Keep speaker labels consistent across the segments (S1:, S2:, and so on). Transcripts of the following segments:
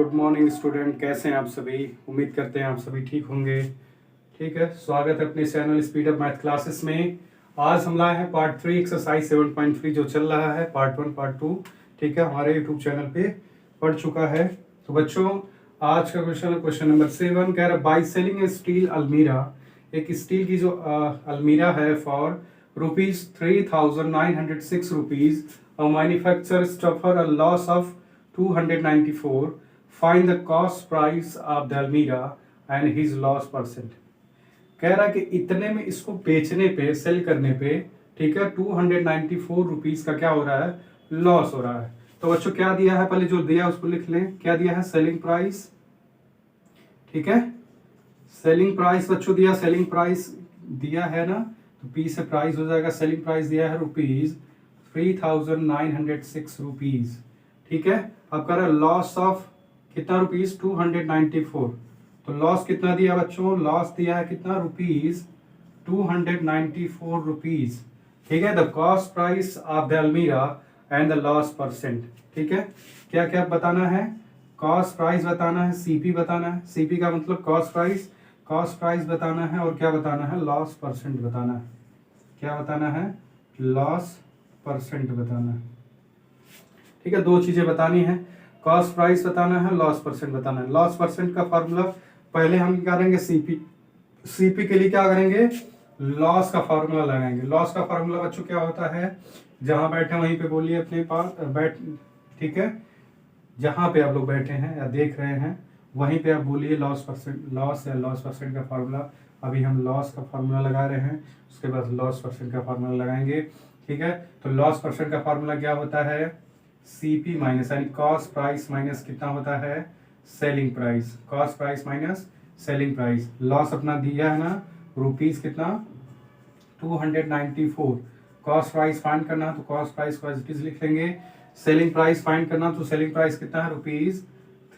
S1: Good morning student, कैसे हैं आप सभी। उम्मीद करते हैं आप सभी ठीक होंगे। ठीक है, स्वागत है अपने channel speed up math classes में। आज हम लाए हैं पार्ट 3 एक्सरसाइज 7.3 जो चल रहा है, पार्ट 1 पार्ट 2। ठीक है, हमारे यूट्यूब चैनल पे पढ़ चुका है। तो बच्चों, आज का क्वेश्चन नंबर 7 कह रहा है बाई सेलिंग ए स्टील अलमीरा। एक स्टील की जो अलमीरा है for ₹3,906 manufacture stuffer a loss of 294. Find the cost price of the Almira and his loss percent. कह रहा है कि इतने में इसको बेचने पे, सेल करने पे, ठीक है, 294 रुपीज का क्या हो रहा है, लॉस हो रहा है। तो बच्चों क्या दिया है, पहले जो दिया उसको लिख लें। क्या दिया है, सेलिंग प्राइस। ठीक है, सेलिंग प्राइस बच्चों दिया, सेलिंग प्राइस दिया है ना, तो पी से प्राइस हो जाएगा। सेलिंग प्राइस दिया है ₹3,906। ठीक है, अब कर रहा है लॉस ऑफ कितना रुपीज, 294। तो लॉस कितना दिया बच्चों, लॉस दिया है कितना, ₹294। ठीक है, the cost price of the अलमीरा एंड द लॉस परसेंट। ठीक है, क्या क्या बताना है, कॉस्ट प्राइस बताना है, सीपी बताना है। सीपी का मतलब कॉस्ट प्राइस, कॉस्ट प्राइस बताना है, और क्या बताना है, लॉस परसेंट बताना है। क्या बताना है, लॉस परसेंट बताना है। ठीक है, दो चीजें बतानी है, कॉस्ट प्राइस बताना है, लॉस परसेंट बताना है। लॉस परसेंट का फॉर्मूला पहले हम क्या करेंगे, सीपी। सीपी के लिए क्या करेंगे, लॉस का फॉर्मूला लगाएंगे। लॉस का फॉर्मूला बच्चों क्या होता है, जहां बैठे वहीं पे बोलिए अपने पास बैठ। ठीक है, जहां पे आप लोग बैठे हैं या देख रहे हैं वहीं पे आप बोलिए लॉस परसेंट, लॉस या लॉस परसेंट का फॉर्मूला। अभी हम लॉस का फॉर्मूला लगा रहे हैं, उसके बाद लॉस परसेंट का फॉर्मूला लगाएंगे। ठीक है, तो लॉस परसेंट का फॉर्मूला क्या होता है, सीपी माइनस, यानी कॉस्ट प्राइस माइनस कितना होता है, selling price. Cost price minus selling price. Loss अपना दिया है ना, रुपीज कितना, 294। कॉस्ट प्राइस फाइंड करना तो कॉस्ट प्राइस को एज इट इज लिख लेंगे। सेलिंग प्राइस फाइंड करना तो सेलिंग प्राइस कितना है,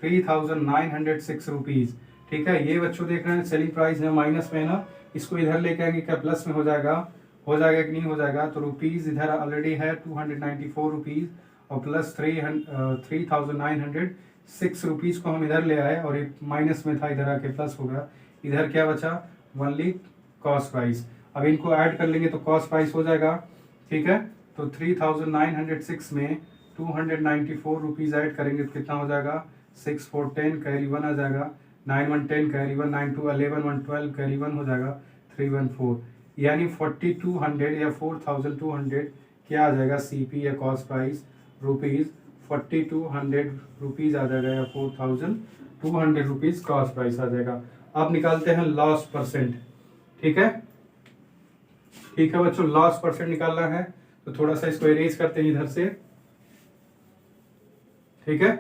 S1: ₹3,906। ठीक है, ये बच्चों देख रहे हैं सेलिंग प्राइस है माइनस में ना, इसको इधर लेके आएंगे, क्या प्लस में हो जाएगा, हो जाएगा कि नहीं हो जाएगा। तो रुपीज इधर ऑलरेडी है 294 रुपीज, और प्लस 3,906 रुपीज को हम इधर ले आए, और एक माइनस में था इधर आके प्लस होगा। इधर क्या बचा, ओनली कॉस्ट प्राइस। अब इनको ऐड कर लेंगे तो कॉस्ट प्राइस हो जाएगा। ठीक है, तो 3,906 में 294 रुपीज ऐड करेंगे तो कितना हो जाएगा, 6 4 10 कैरी 1 आ जाएगा, 9 1 10 कैरी 1, 9 2 11 1 12 कैरी 1 हो जाएगा, 3 1 4, यानी 4200 या 4200 क्या आ जाएगा, सीपी या कॉस्ट प्राइस, रुपीज 4200 रुपीज आ जाएगा, या 4200 रुपीज कॉस्ट प्राइस आ जाएगा। अब निकालते हैं लॉस परसेंट। ठीक है, ठीक है बच्चों, लॉस परसेंट निकालना है तो थोड़ा सा इसको इरेज करते हैं इधर से। ठीक है,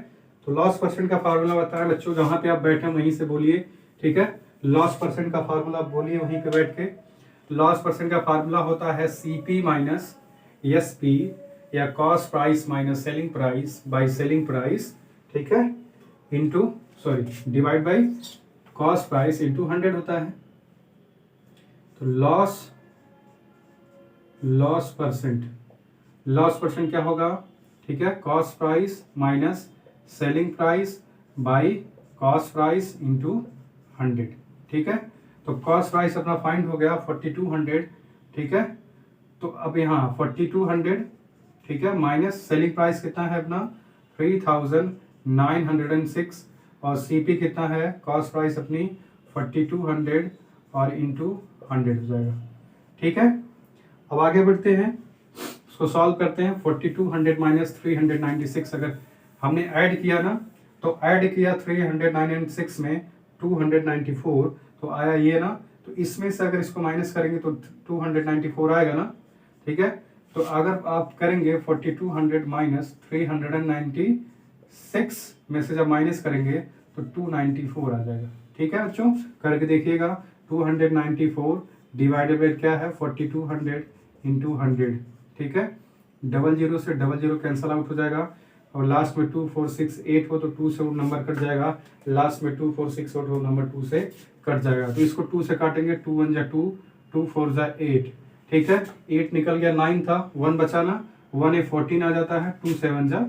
S1: तो लॉस परसेंट का फार्मूला बताया बच्चों, जहां पे आप बैठे वहीं से बोलिए। ठीक है, लॉस परसेंट का फार्मूला बोलिए वहीं पे बैठ के। लॉस परसेंट का फार्मूला होता है सीपी माइनस एसपी, या cost price minus selling price by selling price. ठीक है, into sorry divide by cost price into 100 होता है। तो लॉस परसेंट क्या होगा, ठीक है, cost price minus selling price by cost price into 100। ठीक है, तो कॉस्ट प्राइस अपना फाइंड हो गया 4200। ठीक है, तो अब यहाँ 4200, ठीक है, माइनस सेलिंग प्राइस कितना है अपना 3,906, और सीपी कितना है, कॉस्ट प्राइस अपनी 4200 और इंटू 100 हो जाएगा। ठीक है, अब आगे बढ़ते हैं, उसको सॉल्व करते हैं। 4200 माइनस 396 अगर हमने ऐड किया ना, तो ऐड किया 396 में 294, तो आया ये ना, तो इसमें से अगर इसको माइनस करेंगे तो 294 आएगा ना। ठीक है, तो अगर आप करेंगे 4200 माइनस 396 में से जब माइनस करेंगे तो 294 आ जाएगा। ठीक है बच्चों, करके देखिएगा। 294 डिवाइडेड बाय क्या है, 4200 इंटू 100। ठीक है, 00 से 00 कैंसल आउट हो जाएगा, और लास्ट में 2468 हो तो 2 से वो नंबर कट जाएगा, लास्ट में 2468 हो नंबर 2 से कट जाएगा। तो इसको 2 से काटेंगे, 2 1 जा 2, 2 4 जा 8। ठीक है, 8 निकल गया, 9 था, 1 बचा ना, 1 ए 14 आ जाता है, 2 7 जा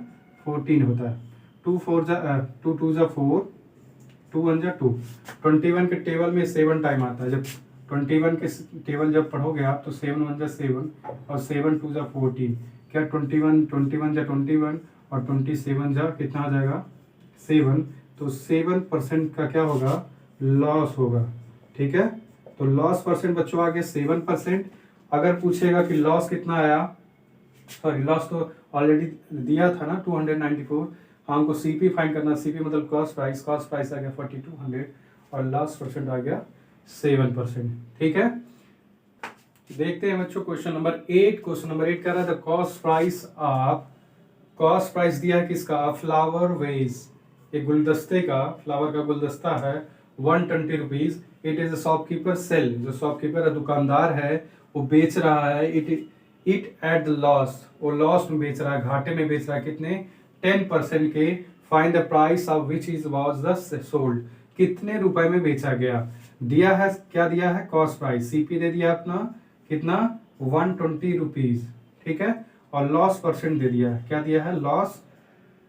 S1: 14 होता है। 2 4 जा 2 2 जा 4, 2 1 जा 2। 21 के टेबल में 7 टाइम आता है। जब 21 के टेबल जब पढ़ोगे आप तो 7 1 जा 7 और 7 2 जा 14। क्या 21 21 जा 21 और 27 जा कितना आ जाएगा 7। तो 7% का क्या होगा लॉस होगा। ठीक है, तो लॉस परसेंट बच्चों आ गया 7%। अगर पूछेगा कि लॉस कितना आया, सॉरी लॉस तो ऑलरेडी दिया था ना 294, हमको सीपी फाइंड करना। सीपी मतलब कॉस्ट प्राइस आ गया 4200 और लॉस परसेंट आ गया 7%। ठीक है, देखते हैं बच्चों क्वेश्चन नंबर 8। क्वेश्चन नंबर 8 कह रहा था कॉस्ट प्राइस दिया है किसका, फ्लावर वेज, एक गुलदस्ते का, फ्लावर का गुलदस्ता है 120 rupees. It is a shopkeeper sell, जो शॉपकीपर है दुकानदार है वो बेच रहा है इट एट द लॉस, वो लॉस में बेच रहा है, घाटे में बेच रहा है। कितने 10% के। Find the price of which is was the sold, कितने रुपए में बेचा गया। दिया है क्या, दिया है कॉस्ट प्राइस, सीपी दे दिया अपना कितना 120 रुपीज। ठीक है, और लॉस परसेंट दे दिया है, क्या दिया है लॉस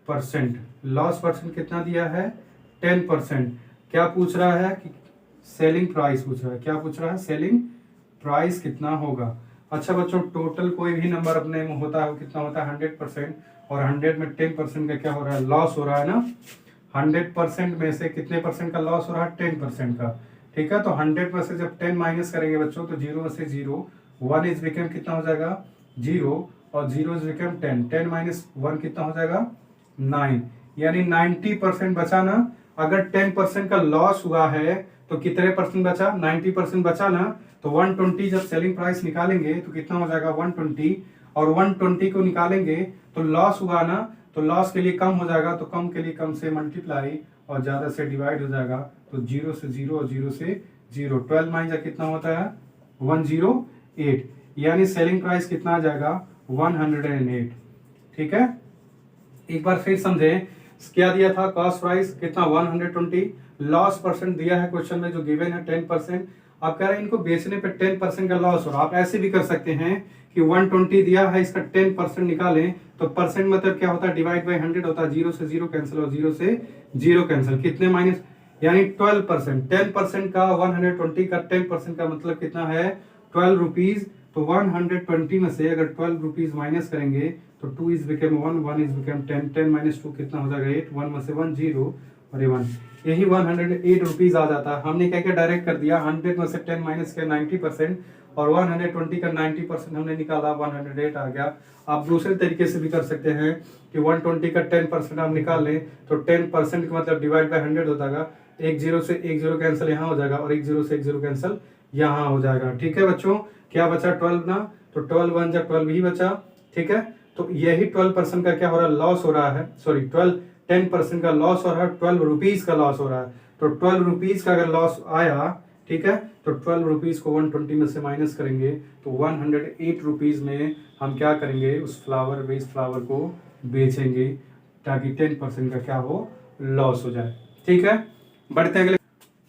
S1: परसेंट। लॉस परसेंट कितना दिया है 10%। क्या पूछ रहा है कि सेलिंग प्राइस पूछ रहा है, क्या पूछ रहा है सेलिंग प्राइस कितना होगा। अच्छा बच्चों, टोटल कोई भी नंबर अपने में होता है वो कितना होता है 100%, और 100 में 10% का क्या हो रहा है लॉस हो रहा है ना। 100% में से कितने परसेंट का लॉस हो रहा है 10% का। ठीक है, तो 100 में से जब 10 माइनस करेंगे बच्चों तो 0 में से 0, 1 इज बिकम कितना हो जाएगा 0 और 0 इज बिकम 10, 10 माइनस 1 कितना हो जाएगा 9, यानी 90% बचा ना। अगर 10% का लॉस हुआ है तो कितने परसेंट बचा 90% बचा ना। तो 120 जब सेलिंग प्राइस निकालेंगे तो कितना हो जाएगा 120, और 120 को निकालेंगे तो लॉस हुआ ना, तो लॉस के लिए कम हो जाएगा, तो कम के लिए कम से मल्टीप्लाई और ज्यादा से डिवाइड हो जाएगा। तो 0 से 0 और 0 से 0, 12 माइनस कितना होता है 108, यानी सेलिंग प्राइस कितना आ जाएगा 108। ठीक है, एक बार फिर समझे, क्या दिया था कॉस्ट प्राइस कितना 120, लॉस परसेंट दिया है क्वेश्चन में जो गिवन है 10%। आप कह रहे हैं इनको बेचने पे 10% का लॉस हो रहा है। आप ऐसे भी कर सकते हैं कि 120 दिया है, इसका 10% निकालें तो परसेंट मतलब क्या होता है डिवाइड बाई 100 होता है, 0 से 0 कैंसिल और 0 से 0 कैंसिल, कितने माइनस यानी 12%। 10% का 120 का 10% का मतलब कितना है 12 रुपीज। तो 120 में से अगर 12 रुपीज माइनस करेंगे तो 2 is become 1, 1 is become 10, 10 minus 2 कितना हो जाएगा 8, 1 में से 1 0 और ये 1, यही 108 रुपीज आ जाता है। हमने क्या क्या डायरेक्ट कर दिया, 100 में से 10 माइनस किया 90% और 120 का 90% हमने निकाला 108 आ गया। आप दूसरे तरीके से भी कर सकते हैं कि 120 का 10% आप निकाल लें तो 10% का मतलब डिवाइड बाय 100 हो जाएगा, एक 0 से एक 0 कैंसिल यहाँ हो जाएगा और एक 0 से एक 0 कैंसिल यहाँ हो जाएगा। ठीक है बच्चों, क्या बचा 12 ना, तो 12 1 जा 12 ही बचा। ठीक है, तो यही 12% का क्या हो रहा है लॉस हो रहा है, सॉरी 10% का लॉस हो रहा है, 12 रुपीज का लॉस हो रहा है। तो 12 रुपीज का अगर लॉस आया, ठीक है, तो 12 रुपीज को 120 में से माइनस करेंगे तो 108 रुपीज में हम क्या करेंगे उस फ्लावर को बेचेंगे ताकि 10% का क्या हो लॉस हो जाए। ठीक है, बढ़ते हैं अगले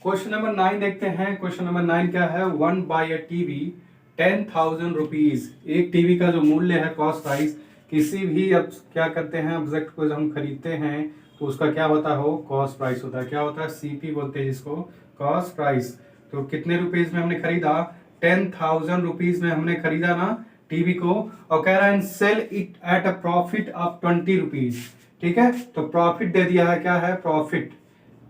S1: क्वेश्चन नंबर 9 देखते हैं। क्वेश्चन नंबर 9 क्या है, 1 बाय अ टीवी 10,000 रुपीज। एक टीवी का जो मूल्य है कॉस्ट प्राइस, किसी भी अब क्या करते हैं ऑब्जेक्ट को जब हम खरीदते हैं तो उसका क्या होता हो कॉस्ट प्राइस होता है, क्या होता है सीपी बोलते हैं जिसको कॉस्ट प्राइस। तो कितने रुपीज में हमने खरीदा 10,000 रुपीज में हमने खरीदा ना टीवी को, और कह रहा है sell it at a profit of 20 rupees. ठीक है, तो प्रॉफिट दे दिया है, क्या है प्रॉफिट,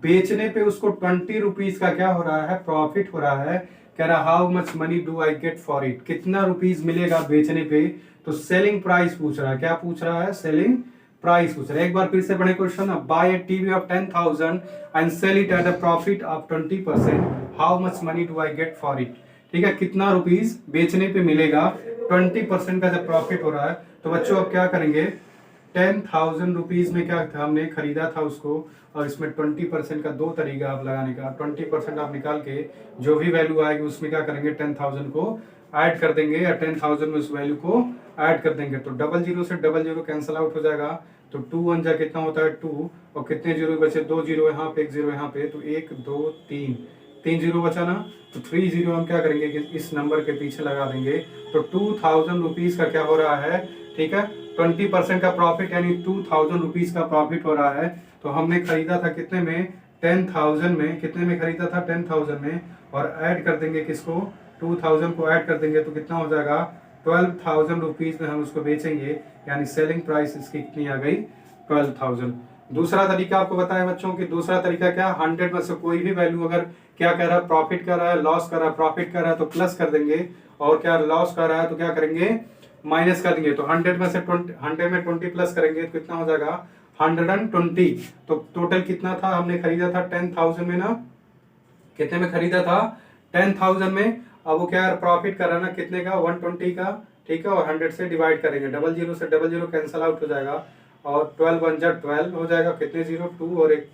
S1: बेचने पे उसको 20 रुपीज का क्या हो रहा है प्रॉफिट हो रहा है। कह रहा how much money do I get for it, कितना रुपीज मिलेगा बेचने पे। तो सेलिंग प्राइस पूछ रहा है, क्या पूछ रहा है सेलिंग प्राइस पूछ रहा है। एक बार फिर से पढ़े question, buy a TV of 10,000 and sell it at a profit of 20%, how much money do I get for it. ठीक है, कितना रुपीज बेचने पे मिलेगा, 20% का जब प्रॉफिट हो रहा है। तो बच्चों अब क्या करेंगे 10,000 रुपीज में क्या था हमने खरीदा था उसको, और इसमें 20% का दो तरीका आप लगाने का, 20% आप निकाल के जो भी वैल्यू आएगी उसमें क्या करेंगे 10,000 को ऐड कर देंगे, या 10,000 में उस वैल्यू को ऐड कर देंगे। तो डबल जीरो से डबल जीरो कैंसिल आउट हो जाएगा, तो 2 1 जा कितना होता है 2, और कितने जीरो बचे 2 जीरो यहाँ पे 1 जीरो यहाँ पे, तो 1 2 3 जीरो बचा ना। तो 3 जीरो हम क्या करेंगे कि इस नंबर के पीछे लगा देंगे। तो 2,000 रुपीज का क्या हो रहा है, ठीक है 20% का प्रॉफिट यानी 2000 रुपीज का प्रॉफिट हो रहा है। तो हमने खरीदा था कितने में, 10,000 में। कितने में खरीदा था, 10,000 में। और ऐड कर देंगे किसको, 2000 को ऐड कर देंगे तो कितना हो जाएगा, 12,000 रुपीज में हम उसको बेचेंगे, यानी सेलिंग प्राइस इसकी कितनी आ गई, 12,000। दूसरा तरीका आपको बताया बच्चों कि दूसरा तरीका क्या, 100 में से कोई भी वैल्यू अगर क्या कर रहा है, प्रॉफिट कर रहा है, लॉस कर रहा है, प्रॉफिट कर रहा है तो प्लस कर देंगे, और क्या लॉस कर रहा है तो क्या करेंगे, माइनस कर देंगे। तो 100 में से 100 में 20 प्लस करेंगे तो कितना हो जाएगा, 120। तो टोटल कितना था, हमने खरीदा था 10,000 में ना, कितने में खरीदा था, 10,000 में। अब वो क्या प्रॉफिट कर रहा है ना, कितने का, 120 का, ठीक है। और 100 से डिवाइड करेंगे, डबल जीरो से डबल जीरो कैंसिल आउट हो जाएगा, और 12 बन जा 12 हो जाएगा, कितने जीरो, 2 और एक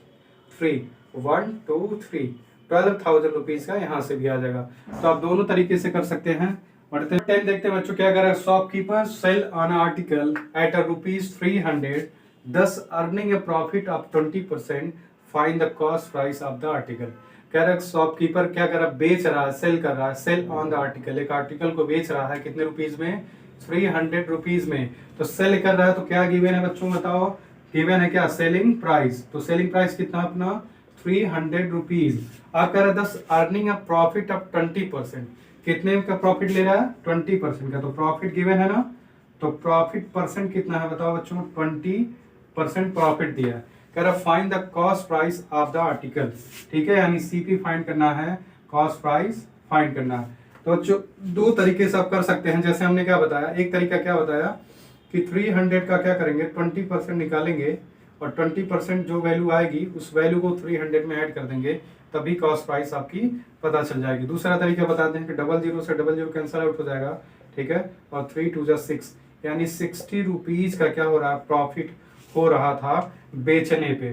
S1: 3, 1 2 3, 12,000 रुपीज का यहाँ से भी आ जाएगा। तो आप दोनों तरीके से कर सकते हैं। बढ़ते हैं 10 देखते हैं बच्चों, क्या करेगा, shopkeeper sell on article at ₹300, thus earning a profit of 20%, find the cost price of the article। कह रहा है शॉपकीपर क्या कर रहा है, बेच रहा है, सेल कर रहा है, सेल ऑन द आर्टिकल, एक आर्टिकल को बेच रहा है, कितने रुपीज में, 300 रुपीज में। तो सेल कर रहा है तो क्या गिवन है बच्चों, बताओ, गिवन है क्या, सेलिंग प्राइस। तो सेलिंग प्राइस कितना अपना, 300 रुपीज। आप कह रहे 10 अर्निंग अ प्रॉफिट ऑफ 20%, कितने का प्रॉफिट ले रहा है, 20% का। तो प्रॉफिट गिवन है ना, तो प्रॉफिट परसेंट कितना है बताओ बच्चों, 20% प्रॉफिट दिया है। कह रहा find the cost price of the article, ठीक है, यानी सीपी फाइंड करना है, कॉस्ट प्राइस फाइंड करना है। तो जो दो तरीके से आप कर सकते हैं, जैसे हमने क्या बताया, एक तरीका क्या बताया कि 300 का क्या करेंगे, 20% निकालेंगे, और 20% जो वैल्यू आएगी उस वैल्यू को 300 में ऐड कर देंगे, तभी कॉस्ट प्राइस आपकी पता चल जाएगी। दूसरा तरीका बताते हैं कि डबल जीरो से डबल जीरो कैंसिल आउट हो जाएगा, ठीक है, और 3 2 6, यानी 60 रुपीज का क्या हो रहा है, प्रॉफिट हो रहा था बेचने पे,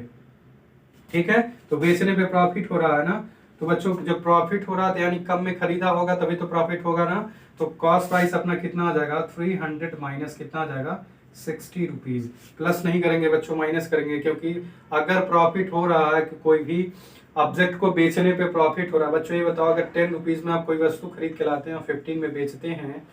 S1: ठीक है। तो बेचने पे प्रॉफिट हो रहा है ना, तो बच्चों जब प्रॉफिट हो रहा था यानी कम में खरीदा होगा तभी तो प्रॉफिट होगा ना। तो कॉस्ट प्राइस अपना कितना आ जाएगा, 300 माइनस कितना आ जाएगा, 60 रुपीज। प्लस नहीं करेंगे बच्चों, माइनस करेंगे, क्योंकि अगर प्रॉफिट हो रहा है कि कोई भी ऑब्जेक्ट को बेचने पे प्रॉफिट हो रहा है। बच्चों ये बताओ, अगर 10 रुपीज में आप कोई वस्तु खरीद के लाते हैं और 15 में बेचते हैं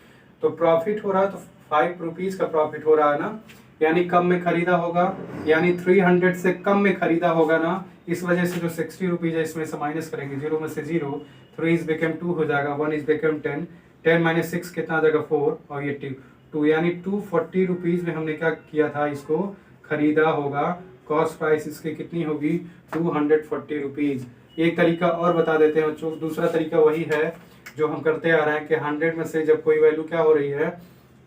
S1: तो प्रॉफिट हो रहा है, तो 5 रुपीज का प्रॉफिट हो रहा है ना, यानी कम में खरीदा होगा, यानी 300 से कम में खरीदा होगा ना। इस वजह से जो 60 रुपीज है इसमें से माइनस करेंगे, 0 में से 0, 3 इज बिकम 2 हो जाएगा, 1 इज बिकम 10, 10 माइनस 6 कितना आ जाएगा, 4, और ये 2, यानी 240 रुपीज में हमने क्या किया था, इसको खरीदा होगा। कॉस्ट प्राइस इसकी कितनी होगी, 240 रुपीज। एक तरीका और बता देते हैं बच्चों, दूसरा तरीका वही है जो हम करते आ रहे हैं कि 100 में से जब कोई वैल्यू क्या हो रही है,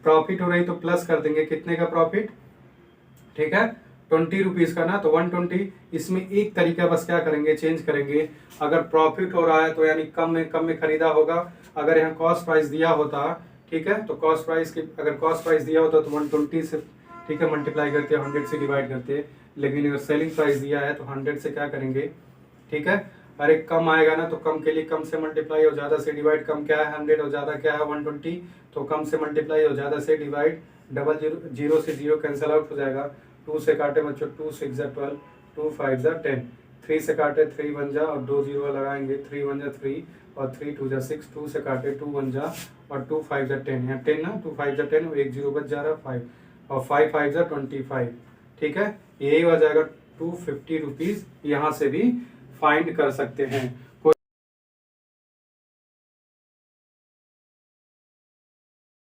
S1: प्रॉफिट हो रही, तो प्लस कर देंगे, कितने का प्रॉफिट, ठीक है, 20 रुपीज का ना, तो 120। इसमें एक तरीका बस क्या करेंगे, चेंज करेंगे, अगर प्रॉफिट हो रहा है तो यानी कम में खरीदा होगा। अगर यहाँ कॉस्ट प्राइस दिया होता, ठीक है, तो कॉस्ट प्राइस की अगर कॉस्ट प्राइस दिया होता तो 120 से, ठीक है, मल्टीप्लाई करते हैं, 100 से डिवाइड करते हैं। लेकिन अगर सेलिंग प्राइस दिया है तो 100 से क्या करेंगे, ठीक है, अरे कम आएगा ना, तो कम के लिए कम से मल्टीप्लाई और ज्यादा से डिवाइड। कम क्या है 100 और ज्यादा क्या है 120, तो कम से मल्टीप्लाई और ज्यादा से डिवाइड। डबल जीरो, जीरो से जीरो कैंसिल आउट हो जाएगा, 2 से काटे बच्चों, 2 6 जा 12, 2 5 जा 10, 3 से काटे 3 1 जा, और 2 जीरो लगाएंगे, 3 1 जा 3, और 3 2 जा 6, 2 से काटे 2 1 जा, और 2 5 जा 10, यहाँ 10 ना, 2 5 जा 10, और एक जीरो बच जा रहा 5, और 5 5 जा 25, ठीक है, यही हो जाएगा 250 रुपीज। यहाँ से भी फाइंड कर सकते हैं।